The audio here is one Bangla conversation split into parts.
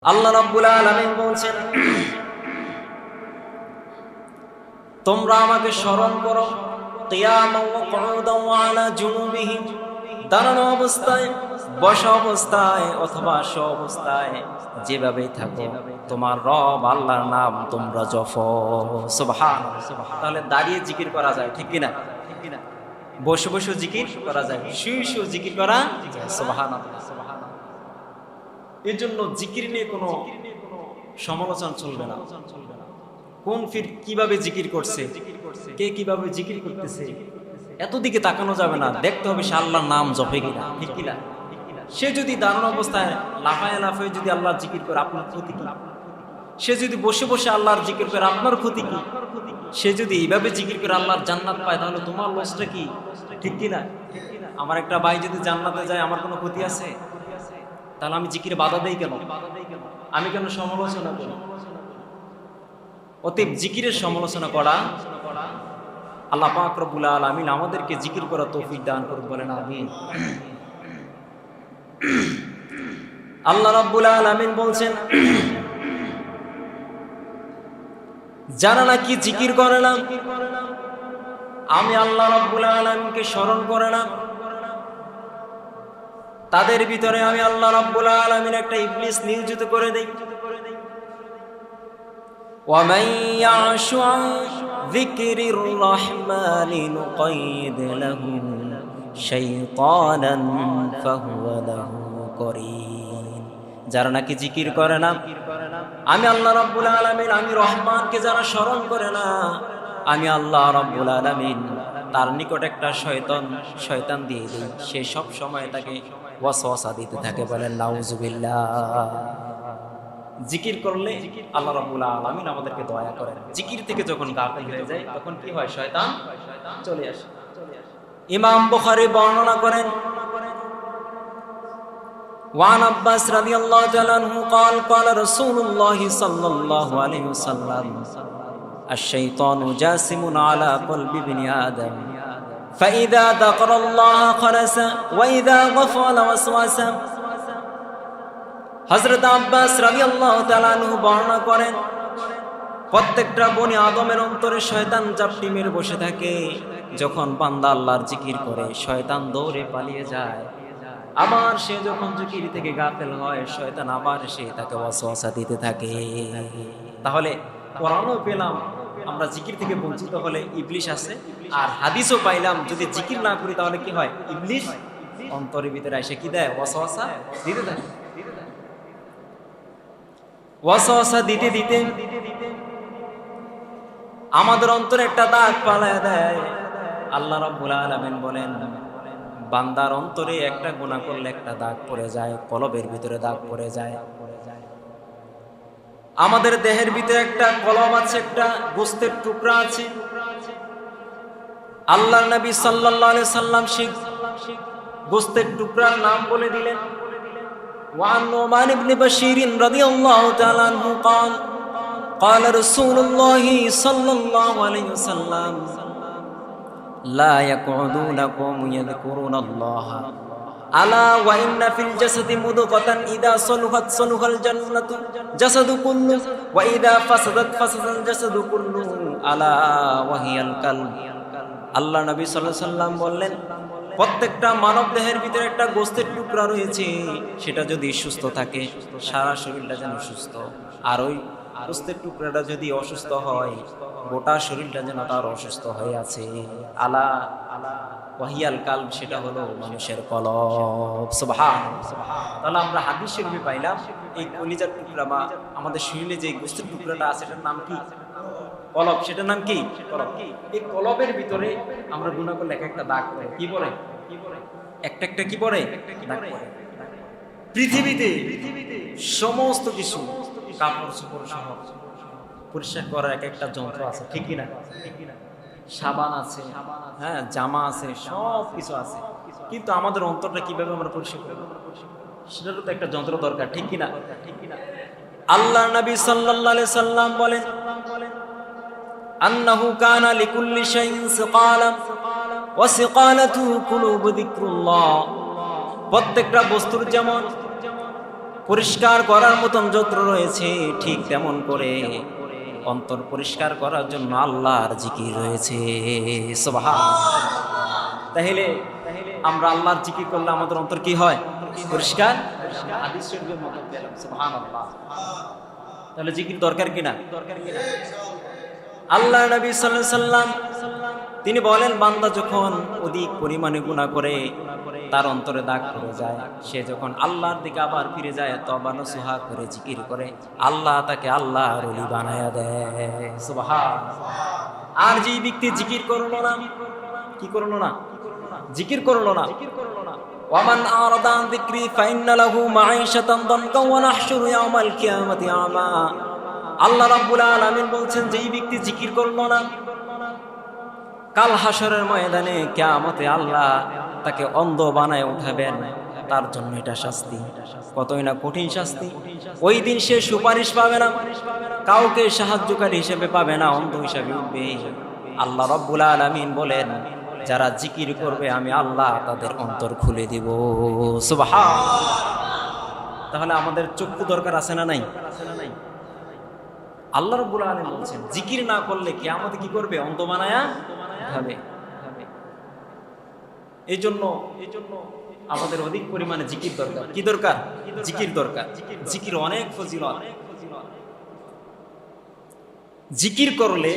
আল্লাহ রাব্বুল আলামিন বলছেন, তোমরা আমাকে স্মরণ করো কিয়ামান ওয়া কুউদান ওয়া আলা জুনুবিহিম, দাঁড়ানো অবস্থায়, বসা অবস্থায় অথবা শোয়া অবস্থায়, যেভাবেই থাকো তোমার রব আল্লাহর নাম তোমরা জপো। সুবহানাল্লাহ। তাহলে দাঁড়িয়ে জিকির করা যায়, ঠিক কিনা? বসে বসে জিকির করা যায়, শুয়ে শুয়ে জিকির করা যায়। সুবহানাল্লাহ। এর জন্য জিকির নিয়ে কোনো সমালোচনা চলবে না। কোন ফির কিভাবে জিকির করছে, কে কিভাবে জিকির করতেছে, এত দিকে তাকানো যাবে না। দেখতে হবে সে আল্লাহর নাম জপে কিনা, ঠিক কিনা। সে যদি দাঁড়ানো অবস্থায় লাফায় লাফায় যদি আল্লাহর জিকির করে, আপনার ক্ষতি কি? সে যদি বসে বসে আল্লাহর জিকির করে, আপনার ক্ষতি কি? সে যদি এইভাবে জিকির করে আল্লাহর জান্নাত পায়, তাহলে তোমার লসটা কি, ঠিক কিনা? আমার একটা ভাই যদি জান্নাতে যায়, আমার কোনো ক্ষতি আছে? তাহলে আমি জিকিরে বাধা দেই কেন? আমি কেন সমালোচনা করি? অতএব জিকিরের সমালোচনা করা, আল্লাহ পাক রব্বুল আলামিন আমাদেরকে জিকির করা তৌফিক দান করুন, বলেন আমিন। আল্লাহ রাব্বুল আলামিন বলছেন, যারা নাকি জিকির করে না, আমি আল্লাহ রাব্বুল আলামিনকে স্মরণ করে না, তাদের ভিতরে আমি আল্লাহ রাব্বুল আলামিন একটা ইবলিস নিয়োজিত করে দেই। ومن يعش عن ذكر الرحمن نقيض له شيطانا فهو له قرين। যারা নাকি জিকির করে না, আমি আল্লাহ রাব্বুল আলামিন, আমি রহমানকে যারা স্মরণ করে না, আমি আল্লাহ রাব্বুল আলামিন তার নিকট একটা শয়তান দিয়ে দিই। সে সব সময় তাকে ওয়াসওয়াসা দিতে থাকে, বলেন নাউজুবিল্লাহ। জিকির করলে আল্লাহ রাব্বুল আলামিন আমাদেরকে দয়া করেন। জিকির থেকে যখন গাফিল হয়ে যায়, তখন কি হয়? শয়তান চলে আসে। ইমাম বুখারী বর্ণনা করেন, ওয়ান আব্বাস রাদিয়াল্লাহু তাআলা আনহু قال قال رسول الله صلى الله عليه وسلم الشيطان جاسم على قلب ابن آدم فإذا ذكر الله خرس وإذا غفل وسوس। হযরত আব্বাস রাদিয়াল্লাহু তাআলা আনহু বর্ণনা করেন, প্রত্যেকটা বনি আদমের অন্তরে শয়তান চাপটি মেরে বসে থাকে। যখন বান্দা আল্লাহর জিকির করে, শয়তান দৌড়ে পালিয়ে যায়। আবার সে যখন জিকির থেকে গাফেল হয়, শয়তান আবার সে তাকে ওয়াসওয়াসা দিতে থাকে। তাহলে কোরআনও পেলাম আমরা জিকির থেকে বঞ্চিত হলে ইবলিশ আছে, আর হাদিসও পাইলাম যদি জিকির না করি তাহলে কি হয়? ইবলিশ অন্তরের ভিতরে এসে কি দেয়? ওয়াসওয়াসা দিতে দেয়। ওয়াসওয়াসা দিতে দিতে আমাদের অন্তরে একটা দাগ পালায় দেয়। আল্লাহ রাব্বুল আলামিন বলেন, বান্দার অন্তরে একটা গুনাহ করলে একটা দাগ পড়ে যায়, কলবের ভিতরে দাগ পড়ে যায়। আমাদের দেহের ভিতরে একটা কলব আছে, একটা গোশতের টুকরা আছে। আল্লাহর নবী সাল্লাল্লাহু আলাইহি সাল্লাম সেই গোশতের টুকরার নাম বলে দিলেন। وعن نعمان بن بشير رضي الله تعالى عنه قال قال رسول الله صلى الله عليه وسلم لا يقعدون قوم يذكرون الله ألا وإن في الجسد مضغة إذا صلحت صلح الجسد كله وإذا فسدت فسد الجسد كله ألا وهي القلب। আল্লাহ নবী সাল্লাল্লাহু আলাইহি সাল্লাম বললেন, প্রত্যেকটা মানব দেহের ভিতরে একটা গোশতের টুকরা রয়েছে, সেটা যদি সুস্থ থাকে সারা শরীরটা যেন সুস্থ, আর ওই গোশতের টুকরাটা যদি অসুস্থ হয়, গোটা শরীরটা যেন তার অসুস্থ হয়ে আছে। আলা ওয়াহিয়াল কালব, সেটা হলো মানুষের কলব। সুবহানাল্লাহ। তাহলে আমরা হাদিস শরীফে পাইলাম এই কলিজার টুকরা বা আমাদের শরীরে যে গোশতের টুকরাটা আছে, সেটার নাম কি? কলব। সেটার নাম কি? কলব। এই কলবের ভিতরে আমরা গুনাহ করলে এক একটা দাগ পড়ে। কি পড়ে? একটা একটা কি পড়ে? দাগ পড়ে। পৃথিবীতে সমস্ত কিছু কাপড় চোপড় সহ পরিষ্কার করার এক একটা যন্ত্র আছে, ঠিক কিনা? সাবান আছে, হ্যাঁ, জামা আছে, সব কিছু আছে, কিন্তু আমাদের অন্তরটা কিভাবে আমরা পরিষ্কার করব? সেটারও তো একটা যন্ত্র দরকার, ঠিক কিনা? আল্লাহর নবী সাল্লাল্লাহু আলাইহি সাল্লাম বলেন, আন্নাহু কানা লিকুল্লি শাইইন সিকালা ওয়া সিকালাতু কুলুবু যিকরুল্লাহ। প্রত্যেকটা বস্তুর যেমন পরিষ্কার করার মতন যন্ত্র রয়েছে, ঠিক তেমন করে অন্তর পরিষ্কার করার জন্য আল্লাহর জিকির রয়েছে। সুবহানাল্লাহ। তাহলে আমরা আল্লাহর জিকির করলে আমাদের অন্তর কি হয়? পরিষ্কার। হাদিস শরীফের মতো পেলাম। সুবহানাল্লাহ। তাহলে জিকির দরকার কিনা? আল্লাহ নবী সাল্লাল্লাহু আলাইহি সাল্লাম তিনি বলেন, বান্দা যখন অধিক পরিমাণে গুনাহ করে তার অন্তরে দাগ পড়ে যায়, সে যখন আল্লাহর দিকে আবার ফিরে যায়, তওবা নসুহা করে জিকির করে, আল্লাহ তাকে আল্লাহর ওলি বানায়া দেয়। সুবহানাল্লাহ। আর যে ব্যক্তি জিকির করলো না, কি করলো না? জিকির করলো না। ওয়ামান আরাদা আন যিকরি ফাইন্না লাহু মাঈশাতান দানকা ওয়া নাহশুরু ইয়াওমাল কিয়ামাতি আমা। আল্লাহ রাব্বুল আলামিন বলছেন, যেই ব্যক্তি জিকির করলো না, কাল হাসরের ময়দানে কিয়ামতে আল্লাহ তাকে অন্ধ বানায় উঠাবেন। তার জন্য এটা শাস্তি, কতই না কঠিন শাস্তি। ওই দিন সে সুপারিশ পাবে না, কাউকে সাহায্যকারী হিসেবে পাবে না, অন্ধ হিসেবে উঠবে। আল্লাহ রাব্বুল আলামিন বলেন, যারা জিকির করবে আমি আল্লাহ তাদের অন্তর খুলে দিব। সুবহানাল্লাহ। তাহলে আমাদের চক্ষু দরকার আছে না নাই? আল্লাহ রাব্বুল আলামিন বলছেন, জিকির না করলে কিয়ামতে কি করবে? অন্ধ বানায়া উঠাবে। এই জন্য আমাদের অধিক পরিমাণে জিকির দরকার। কি দরকার? জিকির দরকার। জিকির অনেক ফজিলত। জিকির করলে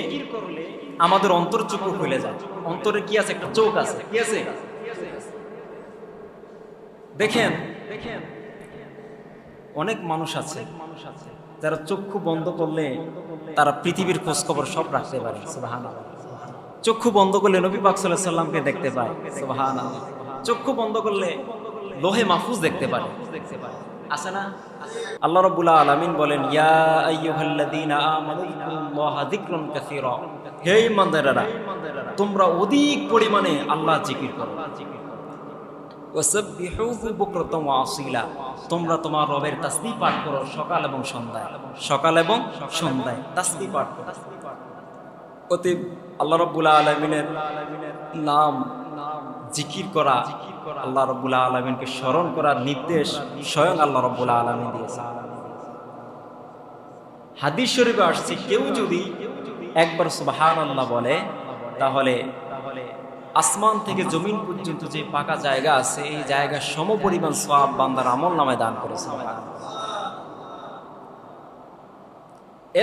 আমাদের অন্তর চক্ষু খুলে যায়। অন্তরে কি আছে? একটা চোখ আছে। কি আছে? দেখেন অনেক মানুষ আছে যারা চক্ষু বন্ধ করলে তারা পৃথিবীর খোঁজ খবর সব রাখতে পারে। সুবহানাল্লাহ। চক্ষু বন্ধ করলে নবী পাক সাল্লাল্লাহু আলাইহি সাল্লামকে দেখতে পায়। সুবহানাল্লাহ। চক্ষু বন্ধ করলে লোহে মাহফুজ দেখতে পারে। আছে না? আল্লাহ রাব্বুল আলামিন বলেন, ইয়া আইয়ুহাল্লাযীনা আমানু যিকুরুল্লাহা যিকরান কাসীরা। হে ঈমানদারেরা, তোমরা অধিক পরিমাণে আল্লাহ জিকির করো। ওয়াসাব্বিহুহু বুকরাতান ওয়া আসীলা। তোমরা তোমার রবের তাসবিহ পাঠ করো সকাল এবং সন্ধ্যায়। সকাল এবং সন্ধ্যায় তাসবিহ পাঠ করো। অতএব আল্লাহ রাব্বুল আলামিনের নাম জিকির করা, আল্লাহ রাব্বুল আলামিনকে স্মরণ করার নির্দেশ স্বয়ং আল্লাহ রাব্বুল আলামিন দিয়েছেন। হাদিস শরীফে আসছে, কেউ যদি একবার সুবহানাল্লাহ বলে, তাহলে আসমান থেকে জমিন পর্যন্ত যে পাকা জায়গা আছে, এই জায়গা সমপরিমাণ সওয়াব বান্দার আমল নামায় দান করেছে।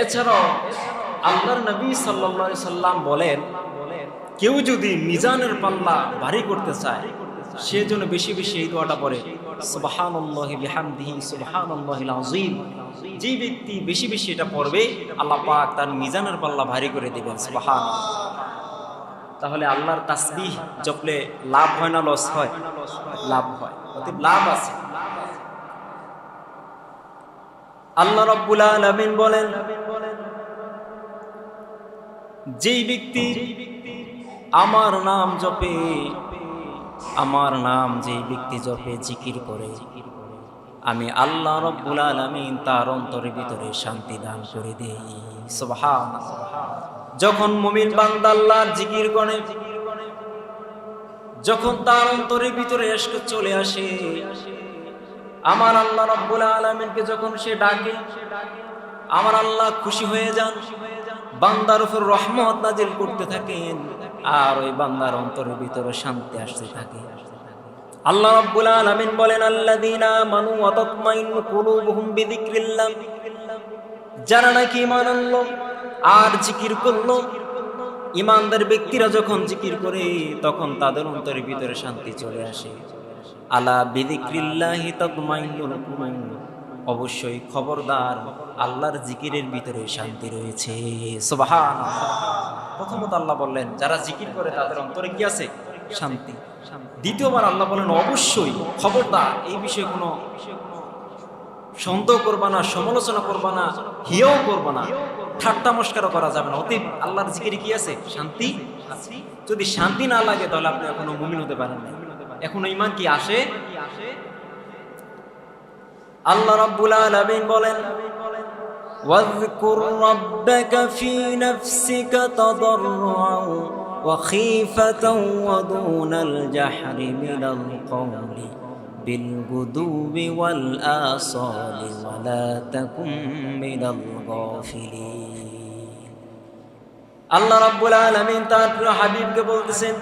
এছাড়াও আল্লাহর নবী সাল্লাল্লাহু আলাইহি সাল্লাম বলেন, কেউ যদি মিজানের পাল্লা ভারী করতে চায়, সে যেন বেশি বেশি এই দোয়াটা পড়ে, সুবহানাল্লাহি বিহামদিহি সুবহানাল্লাহিল আযীম। যে ব্যক্তি বেশি বেশি এটা পড়বে, আল্লাহ পাক তার মিজানের পাল্লা ভারী করে দিবেন। সুবহানাল্লাহ। তাহলে আল্লাহর তাসবিহ জপলে লাভ হয় না লস হয়? লাভ হয়। অতএব লাভ আছে। আল্লাহ রাব্বুল আলামিন বলেন, যেই ব্যক্তি আমার নাম জপে, আমার নাম যেই ব্যক্তি জপে, জিকির করে, আমি আল্লাহ রাব্বুল আলামিন তার অন্তরের ভিতরে শান্তি দান করে দেই। সুবহানাল্লাহ। যখন মুমিন বান্দা আল্লাহর জিকির করে, যখন তার অন্তরের ভিতরে ইশক চলে আসে, আমার আল্লাহ রাব্বুল আলামিনকে যখন সে ডাকে, আমার আল্লাহ খুশি হয়ে যান, বান্দার উপর রহমত নাজিল করতে থাকেন, আর ওই বান্দার অন্তরের ভিতরে শান্তি আসতে থাকে। আল্লাহ রাব্বুল আলামিন বলেন, আল্লাযীনা আমানু ওয়া তাতমাইন্নু কুলুবুহুম বিযিকরিল্লাহ। যারা নাকি ঈমান আনলো আর জিকির করলো, ঈমানদার ব্যক্তিরা যখন জিকির করে, তখন তাদের অন্তরের ভিতরে শান্তি চলে আসে। আলা বিযিকরিল্লাহি তাতমাইন্নুল কুলুব। অবশ্যই খবরদার, আল্লাহর জিকিরের ভিতরে শান্তি রয়েছে। সুবহানাল্লাহ। প্রথমত আল্লাহ বললেন, যারা জিকির করে তাদের অন্তরে কি আছে? শান্তি। দ্বিতীয়বার আল্লাহ বলেন, অবশ্যই খবরদার, এই বিষয়ে কোনো সন্দেহ করবা না, সমালোচনা করবা না, হিয়াও করবা না, ঠাট্টা মস্করা করা যাবে না। অতএব আল্লাহর জিকিরে কি আছে? শান্তি আছে। যদি শান্তি না লাগে, তাহলে আপনি এখনো মুমিন হতে পারেন না, এখনো ঈমান কি আসে? আল্লাহ রাব্বুল আলামিন বলেন, ওয়াযকুর রাব্বাকা ফী নাফসিকা তাদাররুআন ওয়া খীফাতান ওয়া দুনাল জাহরি মিনাল কওলি بالغدو والآصال ولا تكن من الغافلين আল্লাহ রাব্বুল আলামিন তার প্রিয় হাবিবকে বলতেছেন,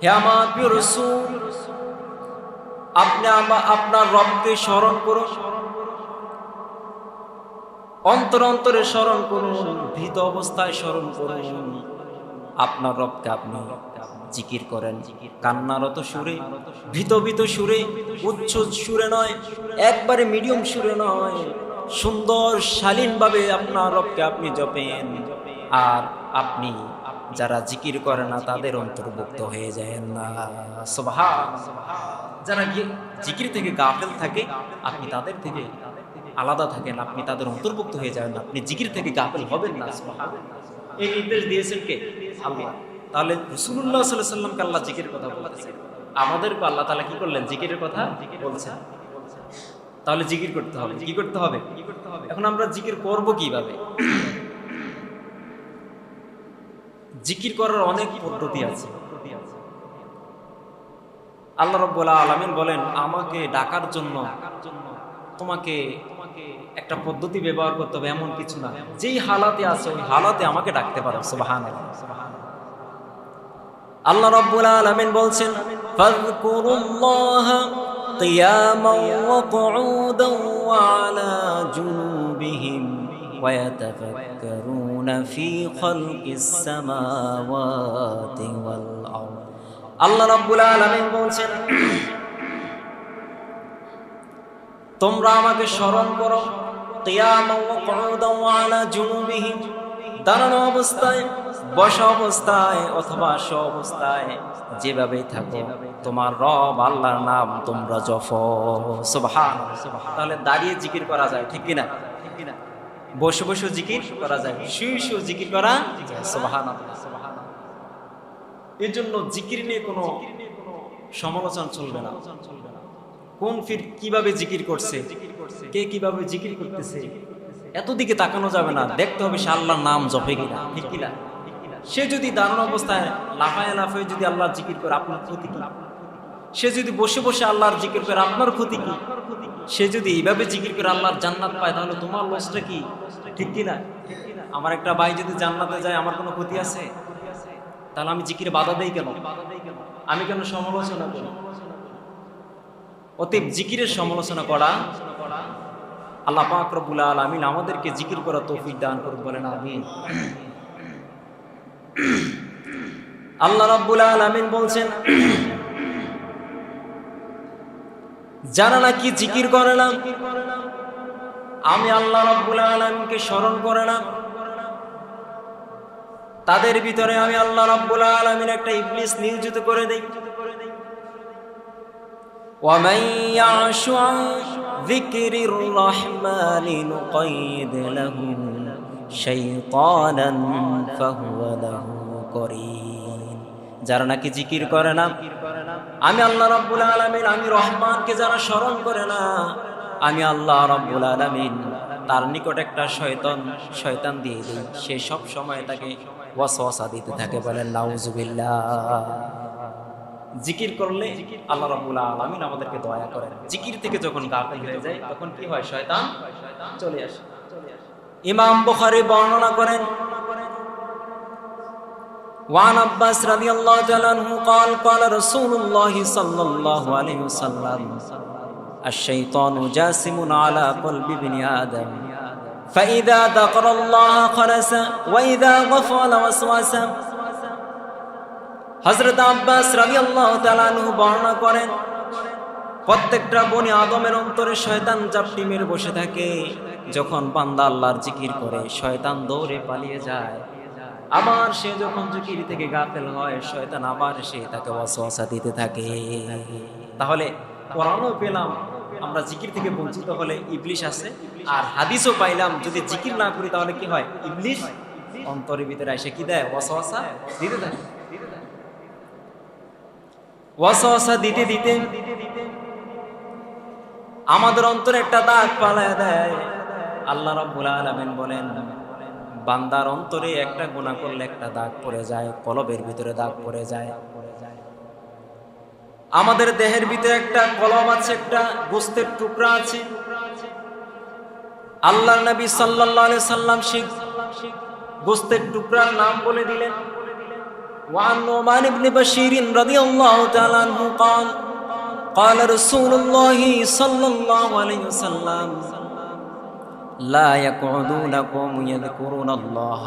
হে আমার প্রিয় রাসূল, আপনি আপনার রবকে স্মরণ করুন, অন্তর অন্তরে স্মরণ করুন, ভীত অবস্থায় স্মরণ করুন। আপনার রবকে আপনি জিকির করেন, কান্নারত সুরে, ভীত ভীত সুরে, উচ্চ সুরে নয়, একবারে মিডিয়াম সুরে নয়, সুন্দর শালীনভাবে আপনার রবকে আপনি জপেন। আর আপনি যারা জিকির করে না তাদের অন্তর্ভুক্ত হয়ে যায় না। সুবহানাল্লাহ। যারা জিকির থেকে গাফেল থাকে আপনি তাদের থেকে আলাদা থাকেন, আপনি তাদের অন্তর্ভুক্ত হয়ে যাবেন, আপনি জিকির থেকে গাফেল হবেন না। সুবহানাল্লাহ। এই নির্দেশ দিয়েছেন কে? আল্লাহ। তাহলে রাসূলুল্লাহ সাল্লাল্লাহু আলাইহি ওয়াসাল্লামকে আল্লাহ জিকিরের কথা বলতেছেন, আমাদেরকে আল্লাহ তাআলা কি করলেন? জিকিরের কথা বলছেন। তাহলে জিকির করতে হবে। কি করতে হবে? এখন আমরা জিকির করব কিভাবে? জিকির করার অনেক পদ্ধতি আছে। আল্লাহ রাব্বুল আলামিন বলেন, আমাকে ডাকার জন্য তোমাকে একটা পদ্ধতি ব্যবহার করতে হবে এমন কিছু না, যেই হালাতে আছে ওই হালাতে আমাকে ডাকতে পারো। সুবহানাল্লাহ। আল্লাহ রাব্বুল আলামিন বলছেন, ফাযকুরুল্লাহা কিয়ামান ওয়া কুউদান ওয়া আলা জুনুবিহিম ওয়া ইয়াতাফাক্কারুনা ফি খালকিস সামাওয়াতি ওয়াল আরদ। আল্লাহ রাব্বুল আলামিন বলছেন, তোমরা আমাকে স্মরণ করো, কিয়ামান ওয়া কুউদান ওয়া আলা জুনুবিহিম, দাঁড়ানো অবস্থায়, বসা অবস্থায় অথবা শোয়া অবস্থায়, যেভাবেই থাকো তোমার রব আল্লাহর নাম তোমরা জপো। সুবহানাল্লাহ। তাহলে দাঁড়িয়ে জিকির করা যায়, ঠিক কিনা? বসে বসে জিকির করা যায়, শুয়ে শুয়ে জিকির করা যায়। সুবহানাল্লাহ। এর জন্য জিকির নিয়ে কোনো সমালোচনা চলবে না। কোন ফির কিভাবে জিকির করছে, কে কিভাবে জিকির করতেছে, এত দিকে তাকানো যাবে না। দেখতে হবে সে আল্লাহর নাম জপে কিনা, ঠিক কিনা? সে যদি দাঁড়ানো অবস্থায় লাফায় লাফায় যদি আল্লাহর জিকির করে আপনার ক্ষতি কি? সে যদি বসে বসে আল্লাহর জিকির করে আপনার ক্ষতি কি? সে যদি এইভাবে জিকির করে আল্লাহর জান্নাত পায় তাহলে তোমার লসটা কি, ঠিক কিনা? আমার একটা ভাই যদি জান্নাতে যায় আমার কোনো ক্ষতি আছে? তাহলে আমি জিকিরে বাধা দেই কেন? আমি কেন সমালোচনা করি? অতএব জিকিরের সমালোচনা করা, আল্লাহ পাক রব্বুল আলামিন আমাদেরকে জিকির করা তৌফিক দান করুন, বলেন আমিন। আল্লাহ রাব্বুল আলামিন বলছেন, যারা নাকি জিকির করে না, আমি আল্লাহ রাব্বুল আলামিনকে স্মরণ করে না, তাদের ভিতরে আমি আল্লাহ রাব্বুল আলামিন একটা ইবলিস নিয়োজিত করে দেই। ومن يعش عن ذكر الرحمن نقيض له شيطانا فهو له قرين। যারা নাকি জিকির করে না, আমি আল্লাহ রাব্বুল আলামিন, আমি রহমানকে যারা স্মরণ করে না, আমি আল্লাহ রাব্বুল আলামিন তার নিকট একটা শয়তান দিয়ে দিই। সে সব সময় তাকে ওয়াসওয়াসা দিতে থাকে, বলেন নাউজুবিল্লাহ। জিকির করলে আল্লাহ রাব্বুল আলামিন আমাদেরকে দয়া করেন। জিকির থেকে যখন গাফিল হয়ে যায় তখন কি হয়? শয়তান চলে আসে। ইমাম বুখারী বর্ণনা করেন, ওয়ান আব্বাস রাদিয়াল্লাহু তাআলা আনহু قال قال رسول الله صلى الله عليه وسلم الشيطان جاسم على قلب ابن آدم فإذا ذكر الله خلص وإذا غفل وسوس। হযরত আব্বাস রাদিয়াল্লাহু তাআলা আনহু বর্ণনা করেন, প্রত্যেকটা বনি আদমের অন্তরে শয়তান জাপটি মেরে বসে থাকে। যখন বান্দা আল্লাহর জিকির করে শয়তান দৌড়ে পালিয়ে যায়। আবার সে যখন জিকির থেকে গাফেল হয় শয়তান আবার সে তাকে ওয়াসওয়াসা দিতে থাকে। তাহলে কোরআনও পেলাম আমরা জিকির থেকে বঞ্চিত হলে ইবলিশ আছে, আর হাদিসও পাইলাম যদি জিকির না করি তাহলে কি হয়? ইবলিশ অন্তরের ভিতরে এসে কি দেয়? ওয়াসওয়াসা দিতে থাকে। ওয়াসওয়াসা দিতে দিতে আমাদের অন্তরে একটা দাগ পালায় দেয়। আল্লাহ রাব্বুল আলামিন বলেন, বান্দার অন্তরে একটা গুনাহ করলে একটা দাগ পড়ে যায়, কলবের ভিতরে দাগ পড়ে যায়। আমাদের দেহের ভিতরে একটা কলম আছে, একটা গোস্তের টুকরা আছে। আল্লাহর নবী সাল্লাল্লাহু আলাইহি সাল্লাম সেই গোস্তের টুকরার নাম বলে দিলেন। وعن نعمان بن بشير رضي الله تعالى عنه قال قال رسول الله صلى الله عليه وسلم لا يقعدون قوم يذكرون الله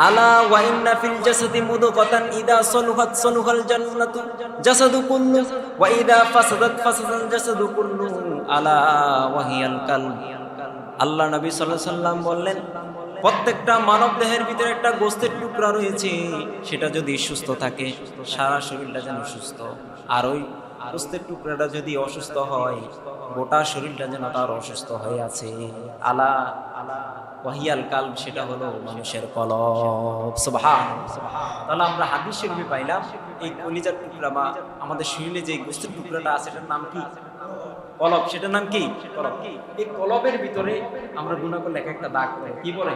ألا وإن في الجسد مضغة إذا صلحت صلح الجنة جسد كله وإذا فسدت فسد الجسد كله ألا وهي القلب। আল্লাহ নবী সাল্লাল্লাহু আলাইহি সাল্লাম বললেন, প্রত্যেকটা মানব দেহের ভিতরে একটা গোস্তের টুকরা রয়েছে, সেটা যদি সুস্থ থাকে সারা শরীরটা যেন সুস্থ, আর ওই গোস্তের টুকরাটা যদি অসুস্থ হয় গোটা শরীরটা যেন তার অসুস্থ হয়ে আছে। আলা ওয়াহিয়াল কালব, সেটা হলো মানুষের কলব। সুবহানাল্লাহ। তাহলে আমরা হাদিস শরীফে পাইলাম এই কলিজার টুকরা বা আমাদের শরীরে যে গোস্তের টুকরাটা আছে এটার নাম কি? কলব। সেটার নাম কি? কলব। এই কলবের ভিতরে আমরা গুনাহ করলে এক একটা দাগ পড়ে। কি পড়ে?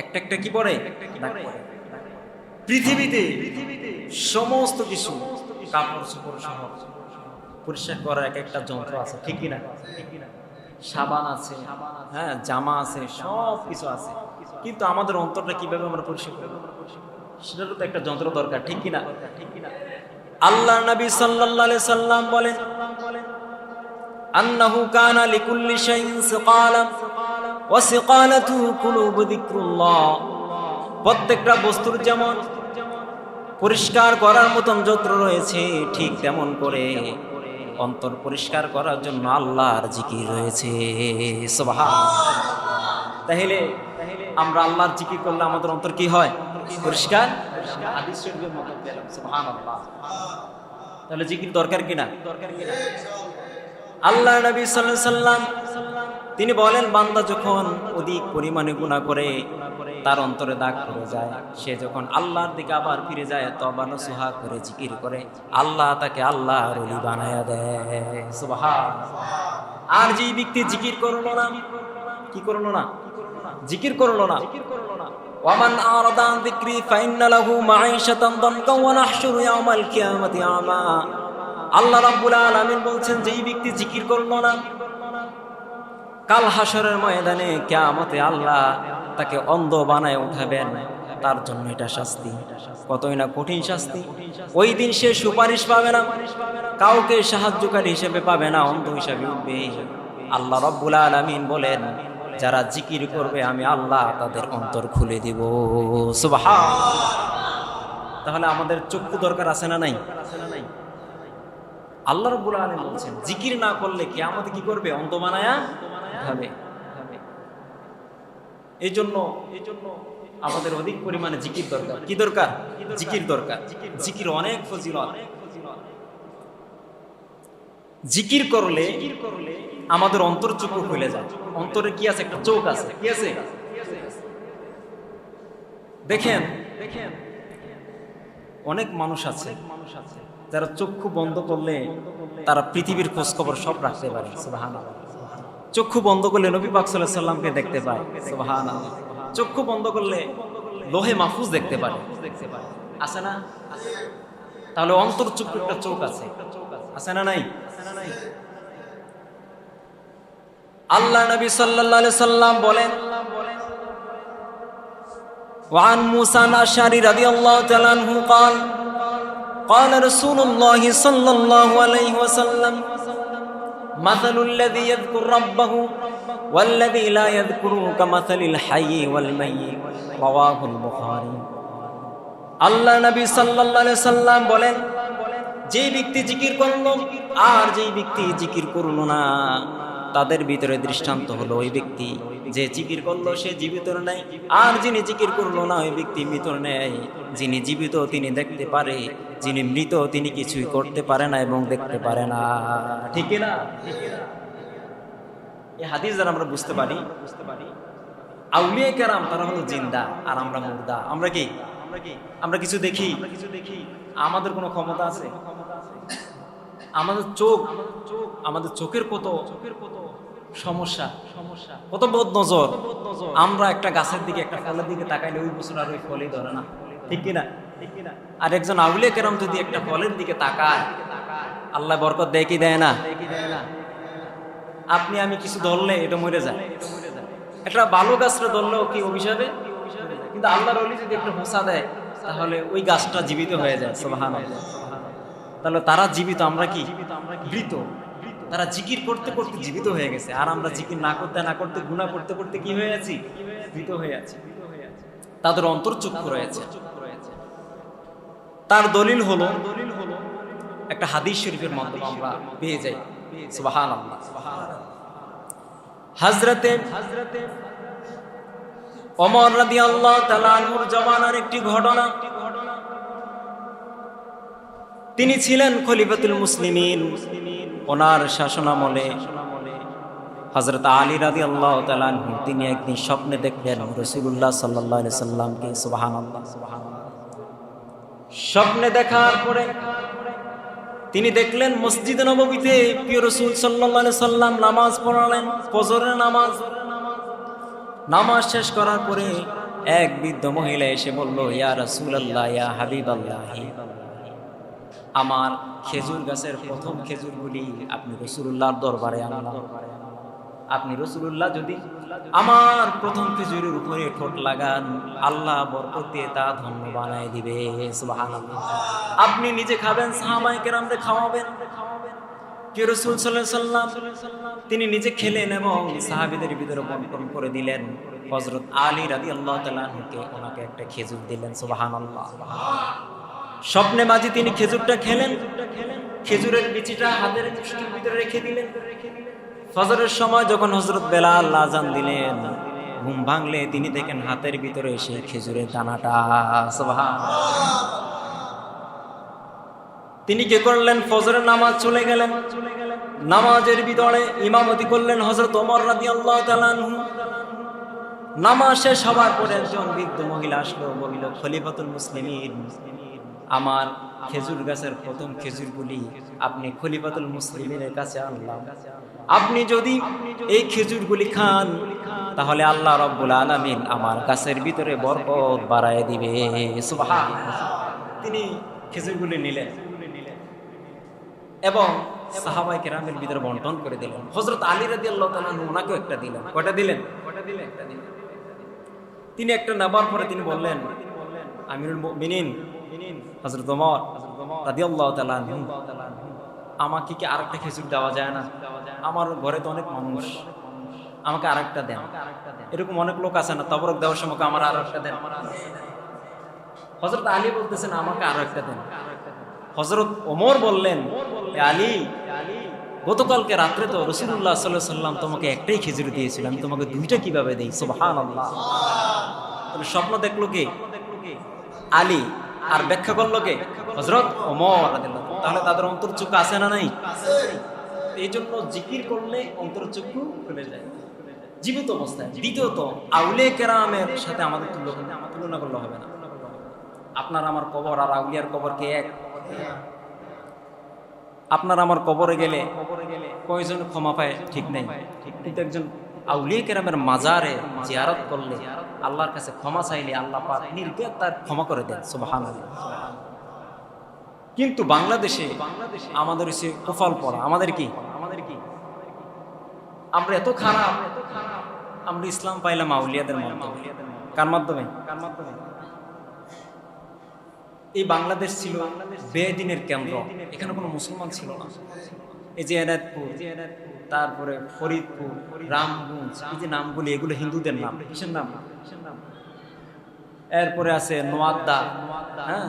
একটা একটা কি পড়ে? দাগ পড়ে। পৃথিবীতে সমস্ত কিছু কাপড় চোপড় সহ পরিষ্কার করার এক একটা যন্ত্র আছে, ঠিক কিনা? সাবান আছে, হ্যাঁ, জামা আছে, সব কিছু আছে, কিন্তু আমাদের অন্তরটা কিভাবে আমরা পরিষ্কার করব সেটারও তো একটা যন্ত্র দরকার, ঠিক কিনা? আল্লাহর নবী সাল্লাল্লাহু আলাইহি সাল্লাম বলেন, আন্নাহু কানা লিকুল্লি শাইইন সিকালা ওয়া সিকালাতুহু কুলুবু যিকরুল্লাহ। প্রত্যেকটা বস্তুর যেমন পরিষ্কার করার মতন যন্ত্র রয়েছে, ঠিক তেমন করে অন্তর পরিষ্কার করার জন্য আল্লাহর জিকির রয়েছে। সুবহানাল্লাহ। তাহলে আমরা আল্লাহর জিকির করলে আমাদের অন্তর কি হয়? পরিষ্কার। হাদিস শরীফের মতো পেলাম। সুবহানাল্লাহ। তাহলে জিকির দরকার কিনা? দরকার কিনা? আল্লাহ নবী সাল্লাল্লাহু আলাইহি সাল্লাম তিনি বলেন, বান্দা যখন অধিক পরিমাণে গুনাহ করে তার অন্তরে দাগ পড়ে যায়, সে যখন আল্লাহর দিকে আবার ফিরে যায় তওবা নসুহা করে জিকির করে, আল্লাহ তাকে আল্লাহর ওলি বানায়া দেয়। সুবহানাল্লাহ। আর যে ব্যক্তি জিকির করলো না, কি করলো না? জিকির করলো না। ওয়ামান আরাদা আন যিকরি ফাইন্না লাহু মাঈশাতান দানকা ওয়া নাহশুরু ইয়াওমাল কিয়ামাতি আমা। আল্লাহ রাব্বুল আলামিন বলছেন, যেই ব্যক্তি জিকির করলো না কাল হাসরের ময়দানে কিয়ামতে আল্লাহ তাকে অন্ধ বানায় উঠাবেন। তার জন্য এটা শাস্তি, কতই না কঠিন শাস্তি। ওই দিন সে সুপারিশ পাবে না, কাউকে সাহায্যকারী হিসেবে পাবে না, অন্ধ হিসেবে উঠবে। আল্লাহ রাব্বুল আলামিন বলেন, যারা জিকির করবে আমি আল্লাহ তাদের অন্তর খুলে দিব। সুবহানাল্লাহ। তাহলে আমাদের চক্ষু দরকার আছে না নাই? আল্লাহ রাব্বুল আলামিন বলছেন, জিকির না করলে কিয়ামতে কি করবে? অন্ধ বানায়া উঠাবে। এই জন্য আমাদের অধিক পরিমাণে জিকির দরকার। কি দরকার? জিকির দরকার। জিকির অনেক ফজিলত। জিকির করলে আমাদের অন্তর চক্ষু খুলে যায়। অন্তরে কি আছে? একটা চোখ আছে। কি আছে? দেখেন অনেক মানুষ আছে যারা চক্ষু বন্ধ করলে তারা পৃথিবীর খোঁজ খবর সব রাখতে পারে। সুবহানাল্লাহ। চক্ষু বন্ধ করলে নবী পাক সাল্লাল্লাহু আলাইহি সাল্লামকে দেখতে পায়। সুবহানাল্লাহ। চক্ষু বন্ধ করলে লোহে মাহফুজ দেখতে পারে। আছে না? তাহলে অন্তর চক্ষু একটা চোখ আছে। আছে না নাই? আল্লাহ নবী সাল্লাল্লাহু আলাইহি সাল্লাম বলেন, وعن موسى الأشعري رضي الله تعالى عنه قال قال رسول الله صلى الله عليه وسلم مثل الذي يذكر ربه والذي لا يذكره كمثل الحي والميت رواه البخاري। আল্লাহ নবী সাল্লাল্লাহু আলাইহি সাল্লাম বলেন, যে ব্যক্তি জিকির করলো আর যে ব্যক্তি জিকির করলো না তাদের ভিতরে দৃষ্টান্ত হলো ওই ব্যক্তি যে জিকির করলো সে জীবিত নাই, আর যিনি জিকির করলো না ওই ব্যক্তি মৃত নেই। যিনি জীবিত তিনি দেখতে পারে, যিনি মৃত তিনি কিছুই করতে পারে না এবং দেখতে পারে না। ঠিক না? এই হাদিস দ্বারা আমরা বুঝতে পারি আউলিয়া কেরাম তারা হলো জিন্দা আর আমরা মুর্দা। আমরা কি? আমরা কিছু দেখি, আমাদের কোনো ক্ষমতা আছে? আমাদের চোখ, আমাদের চোখের কত সমস্যা, কত বদ নজর। আমরা একটা গাছের দিকে একটা ফলের দিকে তাকাইলে ওই বছর আর ওই ফলই ধরে না। ঠিক কিনা? আর একজন আউলিয়া কেরাম যদি একটা ফলের দিকে তাকায় আল্লাহ বরকত দেয় কি দেয় না? আপনি আমি কিছু ধরলে এটা মরে যায়। একটা ভালো গাছটা ধরলেও কি অভিশাপে, কিন্তু আল্লাহর ওলি যদি একটু হোসা দেয় তাহলে ওই গাছটা জীবিত হয়ে যায়। সুবহানাল্লাহ। তাহলে তারা জীবিত, আমরা কি মৃত। তারা জিকির করতে করতে জীবিত হয়ে গেছে, আর আমরা জিকির না করতে না করতে, গুনাহ করতে করতে কি হয়ে আছি? মৃত হয়ে আছি। তাদের অন্তর্চক্ষু রয়েছে। তার দলিল হলো একটা হাদিস শরীফের মাধ্যমে আমরা পেয়ে যাই। সুবহানাল্লাহ। হযরতে ওমর রাদিয়াল্লাহু তাআলা আনহুর জামানার একটি ঘটনা। তিনি ছিলেন খলিফাতুল মুসলিমিন। ওনার শাসনামলে হযরত আলী রাদিয়াল্লাহু তাআলা আনহু তিনি একদিন স্বপ্নে দেখলেন রাসূলুল্লাহ সাল্লাল্লাহু আলাইহি সাল্লামকে। সুবহানাল্লাহ। স্বপ্নে দেখার পরে তিনি দেখলেন মসজিদে নববীতে প্রিয় রাসূল সাল্লাল্লাহু আলাইহি সাল্লাম নামাজ পড়ালেন, ফজরের নামাজ। নামাজ শেষ করার পরে এক বৃদ্ধ মহিলা এসে বলল, ইয়া রাসূলুল্লাহ, ইয়া হাবিবাল্লাহ, আমার খেজুর গাছের প্রথম খেজুরগুলি আপনি রাসূলুল্লাহর দরবারে আনলাম। আপনি রাসূলুল্লাহ যদি আমার প্রথম খেজুরের উপরে ঠোঁট লাগান, আল্লাহ বরকত দিয়ে তা ধন্য বানায় দিবে। সুবহানাল্লাহ। আপনি নিজে খাবেন, সাহাবায়ে কেরামদের খাওয়াবেন। কি রাসূল সাল্লাল্লাহু আলাইহি সাল্লাম তিনি নিজে খেলেন এবং সাহাবীদের ভিতরে বন্টন করে দিলেন। হযরত আলী রাদিয়াল্লাহু তাআলা আনহুকে ওনাকে একটা খেজুর দিলেন। সুবহানাল্লাহ। স্বপ্নে মাঝে তিনি খেজুরটা খেলেন, খেজুরের বিচিটা হাতের মুষ্টির ভিতরে রেখে দিলেন। ফজরের সময় যখন হযরত বেলাল আযান দিলেন, ঘুম ভাঙলে তিনি দেখেন হাতের ভিতরে সেই খেজুরের দানাটা। সুবহানাল্লাহ। তিনি কি করলেন? ফজরের নামাজ চলে গেলেন। নামাজের ভিতরে ইমামতি করলেন হযরত ওমর রাদিয়াল্লাহু তাআলা আনহু। নামাজ শেষ হবার পরে একজন বৃদ্ধ মহিলা আসলো, বলল, খলিফাতুল মুসলিমিন, আমার খেজুর গাছের প্রথম খেজুরগুলি আপনি খলিফাতুল মুসলিমিনের কাছে আনলাম। আপনি যদি এই খেজুরগুলি খান তাহলে আল্লাহ রাব্বুল আলামিন আমার গাছের ভিতরে বরকত বাড়ায় দিবে। সুবহানাল্লাহ। তিনি খেজুরগুলি নিলেন এবং সাহাবায়ে কেরামের ভিতরে বন্টন করে দিলেন। হযরত আলী রাদিয়াল্লাহু তাআলা ওনাকেও একটা দিলেন। কয়টা দিলেন? একটা দিলেন। তিনি একটা নেবার পরে তিনি বললেন, আমিরুল মুমিনিন হযরত ওমর রাদিয়াল্লাহু তাআলা আনহু, আমাকে কি আরেকটা খেজুর দেওয়া যায় না? আমার ঘরে তো অনেক মানুষ, আমাকে আরেকটা দেন। এরকম অনেক লোক আছে না, তবরক দেওয়ার সময় আমার আরেকটা দেন। হযরত আলী বলতেছেন, আমাকে আরেকটা দেন। হযরত ওমর বললেন, আলী, গতকালকে রাত্রে তো রাসূলুল্লাহ সাল্লাল্লাহু আলাইহি সাল্লাম তোমাকে একটাই খেজুর দিয়েছিল, আমি তোমাকে দুইটা কিভাবে দেই? সুবহানাল্লাহ। তাহলে স্বপ্ন দেখলো কে? আলী। আর ব্যাখ্যা করলো কে? হযরত ওমর রাদিয়াল্লাহু তাআলা। তাহলে তাদের অন্তর্চক্ষু আছে না নাই? এই জন্য জিকির করলে অন্তর্চক্ষু খুলে যায় জীবিত অবস্থায়। দ্বিতীয়ত, আউলিয়া কেরামের সাথে আমাদের তুলনা করলে হবে না। আপনার আমার কবর আর আউলিয়ার কবর কে এক? আপনার আমার কবরে গেলে কয়জন ক্ষমা পায় ঠিক নেই, কিন্তু একজন আউলিয়া কেরামের মাজারে জিয়ারত করলে, আল্লাহর কাছে ক্ষমা চাইলে আল্লাহ পাক নির্ভয়ে তার ক্ষমা করে দেন। সুবহানাল্লাহ। কিন্তু বাংলাদেশে আমাদের সে কপাল পড়া, আমাদের কি আমরা এত খারাপ, আমরা ইসলাম পাইলাম আউলিয়াদের মাধ্যমে। কার মাধ্যমে? এই বাংলাদেশ ছিল বেদিনের কেন্দ্র, এখানে কোনো মুসলমান ছিল না। এই যে এনায়তপুর, তারপরে ফরিদপুর, রামগঞ্জ, এই যে নামগুলি, এগুলো হিন্দুদের নাম। কিসের নাম? এরপরে আছে নোয়াদ্দা, হ্যাঁ,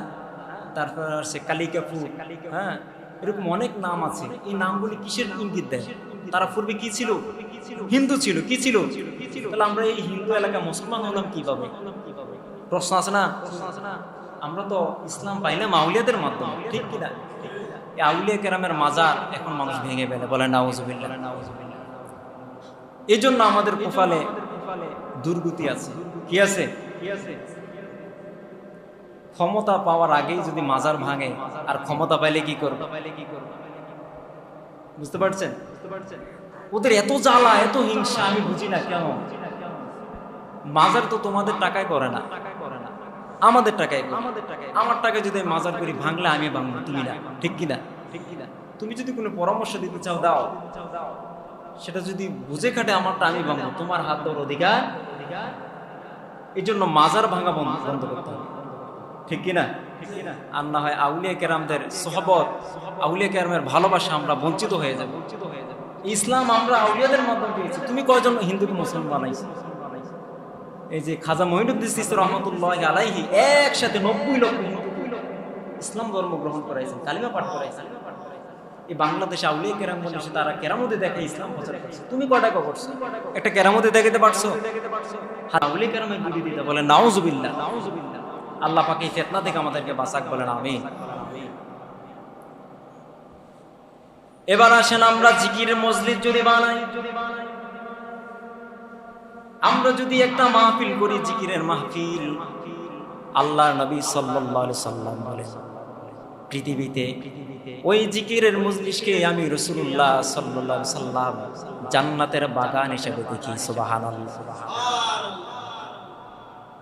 তারপরে আছে কালিকাপুর, হ্যাঁ, এরকম অনেক নাম আছে। এই নামগুলি কিসের ইঙ্গিত দেয়? তারা পূর্বে কি ছিল? হিন্দু ছিল। কি ছিল? তাহলে আমরা এই হিন্দু এলাকা মুসলমান হলাম কিভাবে? প্রশ্ন আছে না? আমরা তো ইসলাম পাইলাম আউলিয়াদের মাধ্যমে, ঠিক কিনা? এই আউলিয়া কেরামের মাজার এখন মানুষ ভেঙে ফেলে, বলে নাউজুবিল্লাহ। এই জন্য আমাদের কপালে দুর্গতি আছে। কি আছে? ক্ষমতা পাওয়ার আগেই যদি মাজার ভাঙে, আর ক্ষমতা পাইলে কি করবে? বুঝতে পারছেন? ওদের এত জ্বালা, এত হিংসা, আমি বুঝি না কেন। মাজার তো তোমাদের টাকায় করে না, আমাদের টাকায়। আমার টাকা যদি মাজার করি, ভাঙলে আমি ভাঙবো, তুমি না। ঠিক কিনা? তুমি যদি কোনো পরামর্শ দিতে চাও দাও, সেটা যদি বুঝে খাটে আমারটা আমি ভাঙবো, তোমার হাত ধর অধিকার। এই জন্য মাজার ভাঙা বন্ধ করতে হবে, ঠিক কিনা? আর না হয় আউলিয়া কেরামদের সোহবত, আউলিয়া কেরামের ভালোবাসা আমরা বঞ্চিত হয়ে যাব। ইসলাম আমরা আউলিয়াদের মাধ্যমে পেয়েছি। তুমি কয়জন হিন্দুকে মুসলমান বানাইছো? এই যে খাজা মঈনুদ্দিন চিশতি রহমতুল্লাহি আলাইহি একসাথে 90 লক্ষ হিন্দু ইসলাম ধর্ম গ্রহণ করাইছেন, কালিমা পাঠ করাইছেন। এই বাংলাদেশে আউলিয়া কেরাম বলেছে তারা কেরামতে দেখে ইসলাম প্রচার করছে। তুমি কয়টা করছো? একটা কেরামতে দেখাতে পারছো? আউলিয়া কেরামের বিরোধিতা বলে নাউজুবিল্লাহ। আল্লাহ পাক এই ফিতনা থেকে আমাদেরকে বাঁচাক, বলেন আমিন। এবার আসেন আমরা জিকিরের মজলিস যদি বানাই, আমরা যদি একটা মাহফিল করি, জিকিরের মাহফিল, আল্লাহর নবী সাল্লাল্লাহু আলাইহি সাল্লাম বলেন পৃথিবীতে ওই জিকিরের মজলিসকে আমি রাসূলুল্লাহ সাল্লাল্লাহু আলাইহি সাল্লাম জান্নাতের বাগান হিসেবে দেখি। সুবহানাল্লাহ।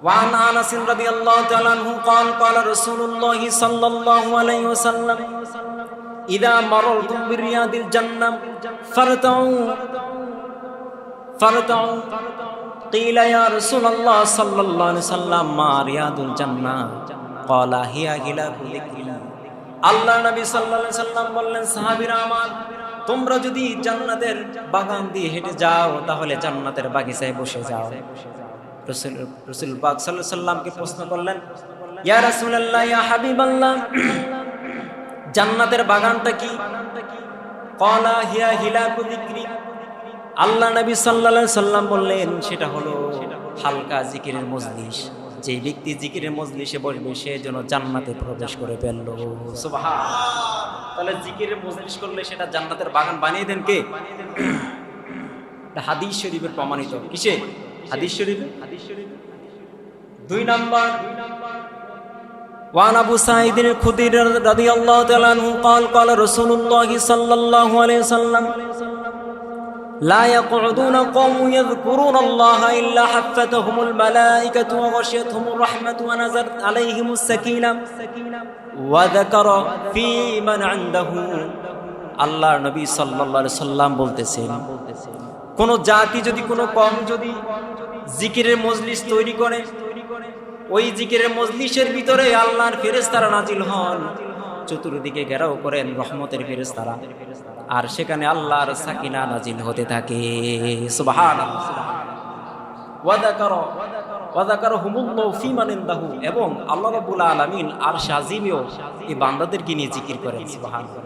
وعن انس رضي الله تعالى عنه قال قال رسول الله صلى الله عليه وسلم اذا مررتم برياض الجنه فارتعوا قيل يا رسول الله صلى الله عليه وسلم ما رياض الجنه قال هي هلاك ذكر আল্লাহ নবী সাল্লাল্লাহু আলাইহি সাল্লাম বললেন, সাহাবীরা আমার, তোমরা যদি জান্নাতের বাগান দিয়ে হেঁটে যাও তাহলে জান্নাতের বাগিচায় বসে যাও। রাসূল পাক সাল্লাল্লাহু আলাইহি সাল্লামকে প্রশ্ন করলেন, ইয়া রাসূলুল্লাহ, ইয়া হাবিবাল্লাহ, জান্নাতের বাগানটা কি? ক্বালা হিয়া হিলাকু যিকরি। আল্লাহ নবী সাল্লাল্লাহু আলাইহি সাল্লাম বললেন, সেটা হলো হালকা জিকিরের মজলিস। যে ব্যক্তি জিকিরের মজলিসে বসবে সে যেন জান্নাতে প্রবেশ করে ফেললো। সুবহানাল্লাহ। তাহলে জিকিরের মজলিস করলে সেটা জান্নাতের বাগান বানিয়ে দেন কে? হাদিস শরীফের প্রমাণিত। কিসে? হাদিস শরীফে। 2 নাম্বার, ওয়ান আবু সাঈদ আল-খুদরি রাদিয়াল্লাহু তাআলা আনহু قال قال رسول الله صلى الله عليه وسلم لا يقعدون قوم يذكرون الله إلا حفتهم الملائكة وغشيتهم الرحمة ونزلت عليهم السكينة وذكر في من عنده। আল্লাহর নবী সাল্লাল্লাহু আলাইহি সাল্লাম বলতেছেন, কোন জাতি যদি, কোন কওম যদি জিকিরের মজলিস তৈরি করে, ওই জিকিরের মজলিসের ভিতরে আল্লাহর ফেরেশতারা নাজিল হন, চতুর্দিকে ঘেরাও করেন রহমতের ফেরেশতারা, আর সেখানে আল্লাহর সাকিনা নাজিল হতে থাকে। সুবহানাল্লাহ। ওয়া যাকারহুমুল্লাহু ফী মান ইনদাহু, এবং আল্লাহ রাব্বুল আলামিন আরশ আজিমেও এই বান্দাদেরকে নিয়ে জিকির করেন। সুবহানাল্লাহ।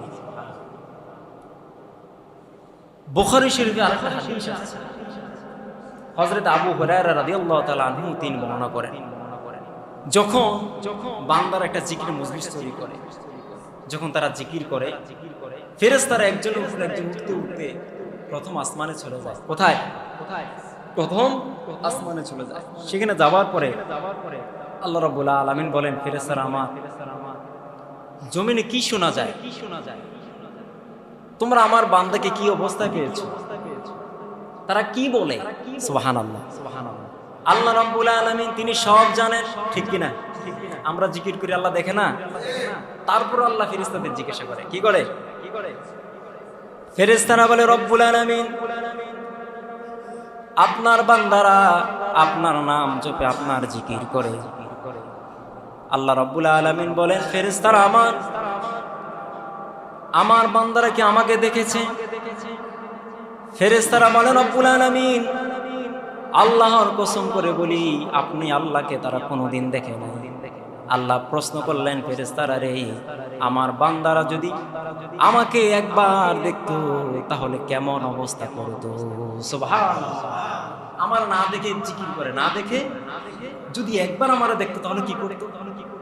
বুখারী শরীফে আরেকটা হাদিস আছে, হযরত আবু হুরায়রা রাদিয়াল্লাহু তাআলা আনহু তিনি বর্ণনা করেন, যখন বান্দারা একটা জিকির মজলিস তৈরি করে, যখন তারা জিকির করে, ফেরেশতারা একজনের উপর একজন উঠতে উঠতে প্রথম আসমানে চলে যায়। কোথায়? প্রথম আসমানে চলে যায়। সেখানে যাওয়ার পরে আল্লাহ রাব্বুল আলামিন বলেন, ফেরেশতারা আমার, জমিনে কি শোনা যায়? তোমরা আমার বান্দাকে কি অবস্থায় পেয়েছো? তারা কি বলে? সুবহানাল্লাহ। আল্লাহ রাব্বুল আলামিন তিনি সব জানেন, ঠিক কিনা? আমরা জিকির করি, আল্লাহ দেখে না? তারপর আল্লাহ ফেরেশতাদের জিজ্ঞাসা করে, কি করে? ফেরেশতারা বলে, রব্বুল আলামিন, আপনার বান্দারা আপনার নাম জপে, আপনার জিকির করে। আল্লাহ রাব্বুল আলামিন বলেন, ফেরেশতারা আমার বান্দারা কি আমাকে দেখেছে? ফেরেশতারা বলেন, রব্বুল আলামিন, আল্লাহর কসম করে বলি, আপনি আল্লাহকে তারা কোনোদিন দেখে নাই। আল্লাহ প্রশ্ন করলেন, ফেরেশতারা রে, আমার বান্দারা যদি আমাকে একবার দেখতো তাহলে কেমন অবস্থা করতো? সুবহানাল্লাহ। আমার না দেখে জিকির করে, না দেখে যদি একবার আমারে দেখতো তাহলে কি করতো?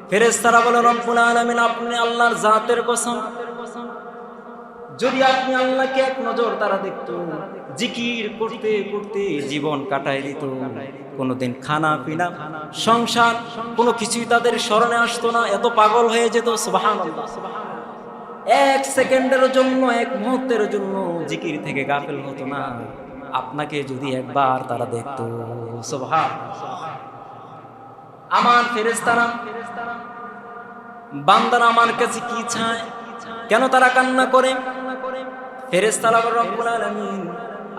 ফেরেশতারা বলে, রব্বুল আলামিন, আপনি আল্লাহর জাতের কসম, যদি আপনি আল্লাহকে এক নজর তারা দেখতো, জিকির করতে করতে জীবন কাটায় দিত, কোনোদিন খানা পিনা সংসার কোনো কিছুই তাদের স্মরণে আসতো না, এত পাগল হয়ে যেত। সুবহানাল্লাহ। এক সেকেন্ডের জন্য, এক মুহূর্তের জন্য জিকির থেকে গাফেল হতো না, আপনাকে যদি একবার তারা দেখতো। সুবহানাল্লাহ। আমার ফেরেশতারা, বান্দারা আমার কাছে কি চায়? কেন তারা কান্না করে? ফেরেশতারা বলে রব্বুল আলামিন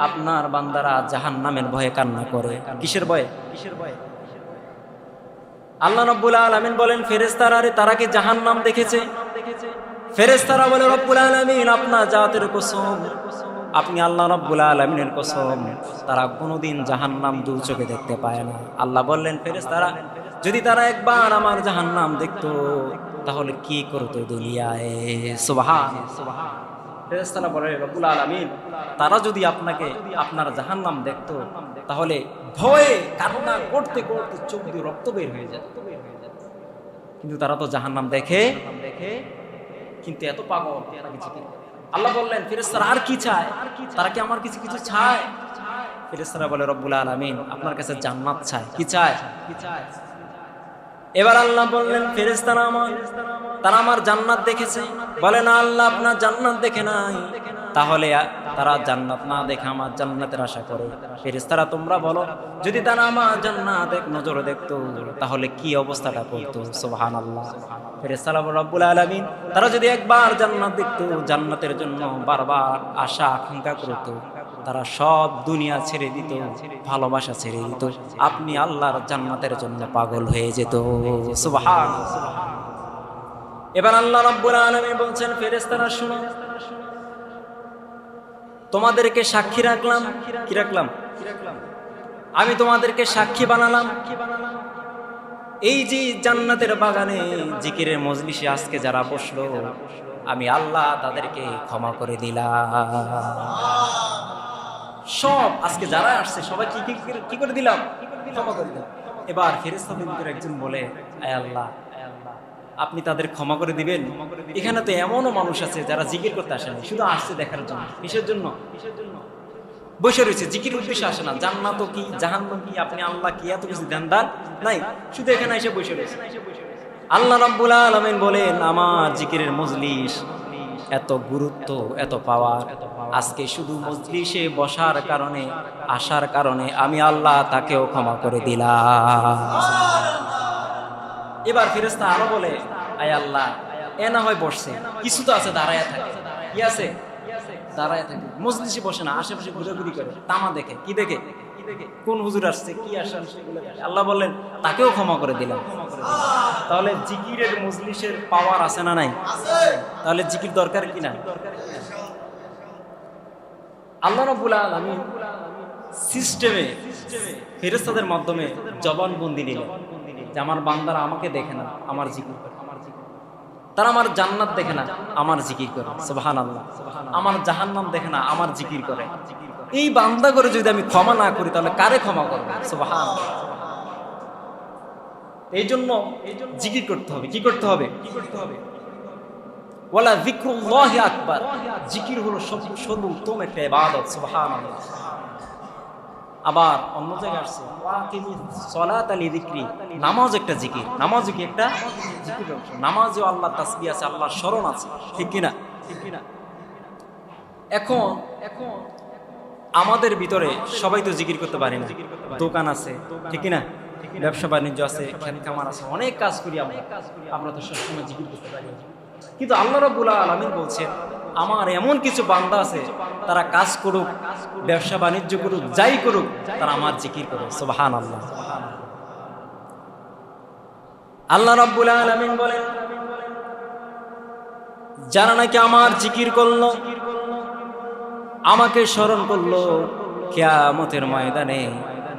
আপনার বান্দারা জাহান্নামের ভয়ে কান্না করে। কিসের ভয়ে? আল্লাহ রাব্বুল আলামিন বলেন ফেরেশতারা, আরে তারা কি জাহান্নাম দেখেছে? ফেরেশতারা বলে রব্বুল আলামিন আপনার জাতের কসম, আপনি আল্লাহ রাব্বুল আলামিনের কসম, তারা কোনোদিন জাহান্নাম দু চোখে দেখতে পায় না। আল্লাহ বললেন ফেরেশতারা, যদি তারা একবার আমার জাহান্নাম দেখতো তাহলে কি করতো দুনিয়ায়? সুবহানাল্লাহ। ফেরেশতারা বলে রব্বুল আলামিন, তারা যদি আপনাকে আপনার জাহান্নাম দেখতো তাহলে ভয়ে কান্না করতে করতে চোখ দিয়ে রক্ত বের হয়ে যেত। কিন্তু তারা তো জাহান্নাম দেখে কিন্তু এত পাগল তারা কিছু কি। আল্লাহ বললেন ফেরেশতারা আর কি চায়? তারা কি আমার কিছু কিছু চায়? ফেরেশতারা বলে রব্বুল আলামিন আপনার কাছে জান্নাত চায়। কি চায়? এবার আল্লাহ বললেন ফেরেশতারা তারা আমার জান্নাত দেখেছে। বলে না আল্লাহ আপনার জান্নাত দেখে নাই। তাহলে তারা জান্নাত না দেখে আমার জান্নাতের আশা করে। ফেরেশতারা তোমরা বলো, যদি তারা আমার জান্নাত এক নজরে দেখতো তাহলে কি অবস্থাটা করতো? সুবহানাল্লাহ। ফেরেশতারা বলে রব্বুল আলামিন, তারা যদি একবার জান্নাত দেখতো, জান্নাতের জন্য বারবার আশা আকাঙ্ক্ষা করতো, তারা সব দুনিয়া ছেড়ে দিত, ভালোবাসা ছেড়ে দিত, আপনি আল্লাহর জান্নাতের জন্য পাগল হয়ে যেত। সুবহানাল্লাহ। এবার আল্লাহ রাব্বুল আলামিন বলছেন ফেরেশতারা শুনো, তোমাদেরকে সাক্ষী রাখলাম। কি রাখলাম? আমি তোমাদেরকে সাক্ষী বানালাম। এই যে জান্নাতের বাগানে জিকিরের মজলিসে আজকে যারা বসলো, আমি আল্লাহ তাদেরকে ক্ষমা করে দিলাম। সব আজকে যারা আসছে সবাই কি করে দিলাম? ক্ষমা করে দিলাম। এবার ফেরেশতাদের ভিতরে একজন বলে, আয় আল্লাহ, আপনি তাদের ক্ষমা করে দিবেন? এখানে তো এমনও মানুষ আছে যারা জিকির করতে আসে না, শুধু আসছে দেখার জন্য। কিসের জন্য? বসে রয়েছে, জিকির উদ্দেশ্যে আসে না। জান্নাত কি জাহান্নাম কি আপনি আল্লাহ কি এত কিছু ধ্যান নাই, শুধু এখানে এসে বসে রয়েছে। আল্লাহ রাব্বুল আলামিন বলেন আমার জিকিরের মজলিস এত গুরুত্ব, এত পাওয়ার, আজকে শুধু মজলিসে বসার কারণে, আসার কারণে আমি আল্লাহ তাকেও ক্ষমা করে দিলাম। এবার ফেরেশতা আরো বলে, আয় আল্লাহ, এ না হয় বসছে, কিছু তো আছে দাঁড়ায় থাকে। কি আছে? দাঁড়ায় থাকে, মজলিসে বসে না, আশেপাশে ঘুরাঘুরি করে, তামা দেখে। কি দেখে? কোন হুজুর আসছে, কি আসছে সেগুলো দেখে। আল্লাহ বললেন তাকেও ক্ষমা করে দিলাম। তাহলে জিকিরের মজলিসের পাওয়ার আছে না নাই? তাহলে জিকির দরকার কি না? আল্লাহ রাব্বুল আলামিন সিস্টেমে ফেরেশতাদের মাধ্যমে জবানবন্দি নিলেন যে আমার বান্দারা আমাকে দেখে না, আমার জিকির করে। তারা আমার জান্নাত দেখে না, আমার জিকির করে। সুবহানাল্লাহ। আমার জাহান্নাম দেখে না, আমার জিকির করে। এই বান্দা করে যদি আমি ক্ষমা না করি তাহলে কারে ক্ষমা করব? সুবহানাল্লাহ। এই জন্য জিকির করতে হবে। কি করতে হবে? ওয়ালা যিকরুল্লাহি আকবার। জিকির হলো সর্বোত্তম একটা ইবাদত। সুবহানাল্লাহ। আবার অন্য জায়গায় আসছে ওয়াকিমিস সালাতা লিযিকরি, নামাজ একটা জিকির। নামাজ কি একটা জিকির। নামাজেও আল্লাহ তাসবিহ আছে, আল্লাহর স্মরণ আছে। ঠিক কি না? এখন আমাদের ভিতরে সবাই তো জিকির করতে পারি না। দোকান আছে, ঠিক কি না? ব্যবসা বাণিজ্য আছে, খেত খামার আছে, অনেক কাজ করি আমরা তো সবসময় জিকির করতে পারি না। কিন্তু আল্লাহ রাব্বুল আলামিন বলছেন আমার এমন কিছু বান্দা আছে, তারা কাজ করুক, ব্যবসা বাণিজ্য করুক, যাই করুক, তারা আমার জিকির করে। সুবহানাল্লাহ। আল্লাহ রাব্বুল আলামিন বলেন যারা নাকি আমার জিকির করলো, আমাকে স্মরণ করলো, কিয়ামতের ময়দানে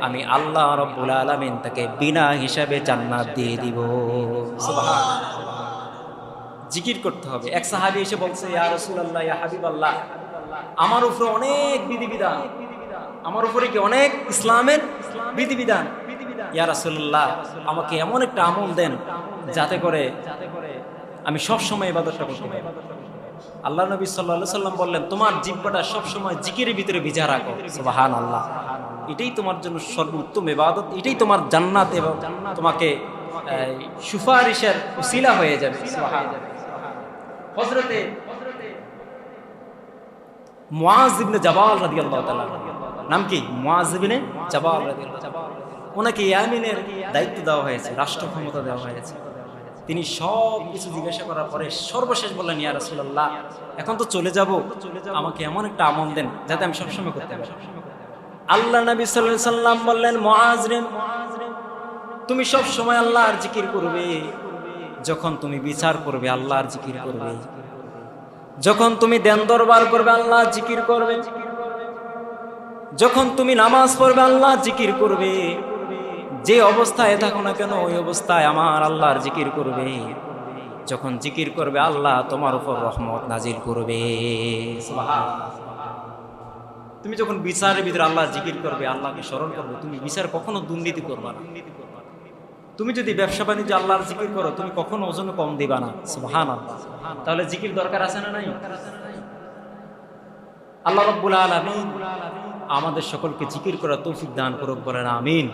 আমি আল্লাহ রাব্বুল আলামিন তাকে বিনা হিসাবে জান্নাত দিয়ে দিব। সুবহানাল্লাহ। জিকির করতে হবে। এক সাহাবী এসে বলছে, ইয়া রাসূলুল্লাহ, ইয়া হাবিবাল্লাহ, আমার উপরে অনেক বিধিবিধান, আমার উপরে কি অনেক ইসলামের বিধিবিধান। ইয়া রাসূলুল্লাহ, আমাকে এমন একটা আমল দেন যাতে করে আমি সব সময় ইবাদতটা করতে পারি। আল্লাহ নবী সাল্লাল্লাহু আলাইহি সাল্লাম বললেন তোমার জিহ্বাটা সব সময় জিকিরের ভিতরে ভিজা রাখো। সুবহানাল্লাহ। এটাই তোমার জন্য সর্বোত্তম ইবাদত, এটাই তোমার জান্নাত এবং তোমাকে সুপারিশের উসিলা হয়ে যাবে। সুবহানাল্লাহ। হযরতে মুআয ইবনে জাবাল রাদিয়াল্লাহু তাআলা, নাম কি? মুআয ইবনে জাবাল রাদিয়াল্লাহু তাআলা। ওনাকে ইয়ামিনের দায়িত্ব দেওয়া হয়েছে, রাষ্ট্র ক্ষমতা দেওয়া হয়েছে। তিনি সব কিছু জিজ্ঞাসা করার পরে সর্বশেষ বললেন, ইয়া রাসূলুল্লাহ, এখন তো চলে যাব, আমাকে এমন একটা আমল দেন যাতে আমি সবসময় করতে পারি। আল্লাহ নবী সাল্লাল্লাহু আলাইহি সাল্লাম বললেন, মুআজ রে, তুমি সব সময় আল্লাহর জিকির করবে। যখন তুমি বিচার করবে আল্লাহর জিকির করবে, যখন তুমি দেন দরবার করবে আল্লাহর জিকির করবে, যখন তুমি নামাজ পড়বে আল্লাহর জিকির করবে, যে অবস্থায় থাকো না কেন ওই অবস্থায় আমার আল্লাহর জিকির করবে। যখন জিকির করবে আল্লাহ তোমার উপর রহমত নাজিল করবে। সুবহানাল্লাহ। তুমি যখন বিচারের ভিতরে আল্লাহর জিকির করবে, আল্লাহকে স্মরণ করবে, তুমি বিচার কখনো দুর্নীতি করবে না। তুমি যদি ব্যবসা বাণিজ্য আল্লাহর জিকির করো, তুমি কখনো ওজনে কম দিবা না। সুবহানাল্লাহ। তাহলে জিকির দরকার আছে না নাই? আল্লাহ রাব্বুল আলামিন আমাদের সকলকে জিকির করার তৌফিক দান করুক, বলেন আমিন।